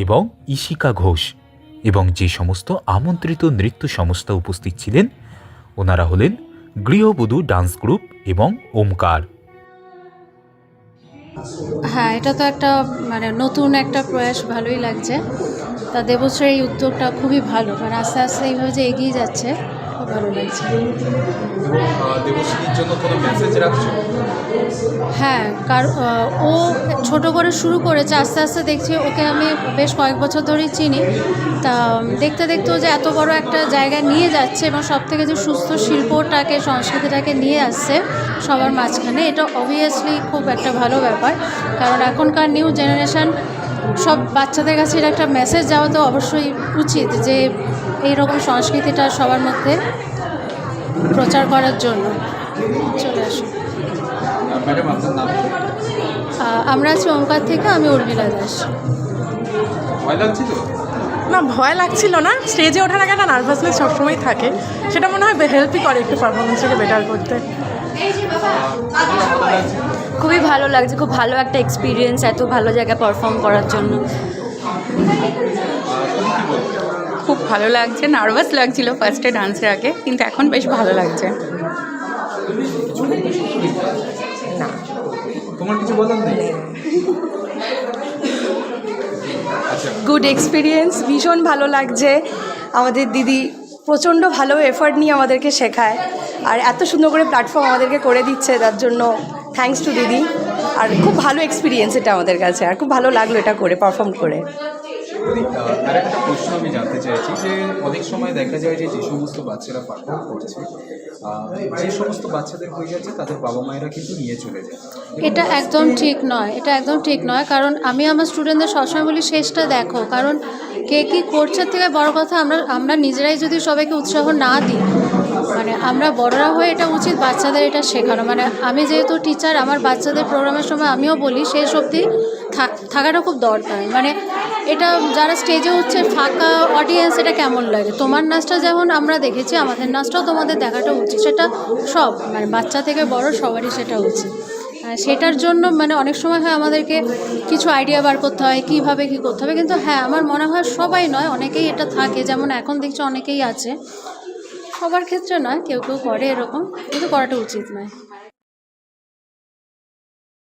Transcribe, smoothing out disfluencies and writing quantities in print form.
এবং ইশিকা ঘোষ এবং যে সমস্ত আমন্ত্রিত নৃত্য সংস্থা উপস্থিত ছিলেন ওনারা হলেন গৃহবধূ ডান্স গ্রুপ এবং ওমকার। হ্যাঁ, এটা তো একটা নতুন একটা প্রয়াস, ভালোই লাগছে। তা দেবশ্রীর এই উদ্যোগটা খুবই ভালো, আস্তে আস্তে এইভাবে যে এগিয়ে যাচ্ছে খুব ভালো লাগছে। দেবশ্রীর জন্য কোনো মেসেজ রাখছো? হ্যাঁ, কারণ ও ছোট করে শুরু করেছে, আস্তে আস্তে দেখছি ওকে আমি বেশ কয়েক বছর ধরেই চিনি। তা দেখতে দেখতে ও যে এত বড় একটা জায়গায় নিয়ে যাচ্ছে এবং সব থেকে যে সুস্থ শিল্পটাকে, সংস্কৃতিটাকে নিয়ে আসছে সবার মাঝখানে, এটা অবভিয়াসলি খুব একটা ভালো ব্যাপার। কারণ এখনকার নিউ জেনারেশান সব বাচ্চাদের কাছে এটা একটা মেসেজ যাওয়া তো অবশ্যই উচিত যে এইরকম সংস্কৃতিটা সবার মধ্যে প্রচার করার জন্য। চলে আসুন। ম্যাডাম, আপনার নাম? আমরা আছি ওমকার থেকে, আমি উর্মিলা দাস। ভয় লাগছিল? না, ভয় লাগছিল না। স্টেজে ওঠার আগে একটা নার্ভাসনেস সবসময় থাকে, সেটা মনে হয় হেল্পই করে একটু পারফরমেন্সটাকে বেটার করতে। খুবই ভালো লাগছে, খুব ভালো একটা এক্সপিরিয়েন্স এত ভালো জায়গায় পারফর্ম করার জন্য। খুব ভালো লাগছে, নার্ভাস লাগছিল ফার্স্টে ডান্সের আগে, কিন্তু এখন বেশ ভালো লাগছে। না, তোমার কিছু বলার নেই? গুড এক্সপিরিয়েন্স, ভীষণ ভালো লাগছে। আমাদের দিদি প্রচণ্ড ভালো এফর্ট নিয়ে আমাদেরকে শেখায়, আর এত সুন্দর করে প্ল্যাটফর্ম আমাদেরকে করে দিচ্ছে, তার জন্য থ্যাঙ্কস টু দিদি। আর খুব ভালো এক্সপিরিয়েন্স এটা আমাদের কাছে, আর খুব ভালো লাগলো এটা করে, পারফর্ম করে। আর একটা প্রশ্ন আমি জানতে চাইছি যে অনেক সময় দেখা যায় যে সমস্ত বাচ্চারা পারফর্ম করছে, যে সমস্ত বাচ্চাদের হয়ে যাচ্ছে তাদের বাবা মায়েরা কিন্তু নিয়ে চলে যায়। এটা একদম ঠিক নয়, এটা একদম ঠিক নয়। কারণ আমি আমার স্টুডেন্টদের সবসময় বলি শেষটা দেখো, কারণ কে কী করছে থেকে বড় কথা আমরা নিজেরাই যদি সবাইকে উৎসাহ না দিই, আমরা বড়রা হয়ে এটা উচিত বাচ্চাদের এটা শেখানো। আমি যেহেতু টিচার, আমার বাচ্চাদের প্রোগ্রামের সময় আমিও বলি শেষ অবধি থাকাটা খুব দরকার। এটা যারা স্টেজে উঠছে ফাঁকা অডিয়েন্স, এটা কেমন লাগে? তোমার নাচটা যেমন আমরা দেখেছি, আমাদের নাচটাও তোমাদের দেখাটা উচিত। সেটা সব বাচ্চা থেকে বড় সবারই সেটা উচিত। সেটার জন্য অনেক সময় হয় আমাদেরকে কিছু আইডিয়া বার করতে হয় কীভাবে কী করতে হবে, কিন্তু হ্যাঁ আমার মনে হয় সবাই নয়, অনেকেই এটা থাকে, যেমন এখন দেখছি অনেকেই আছে, সবার ক্ষেত্রে নয়, কেউ কেউ করে এরকম, কিন্তু করাটা উচিত নয়।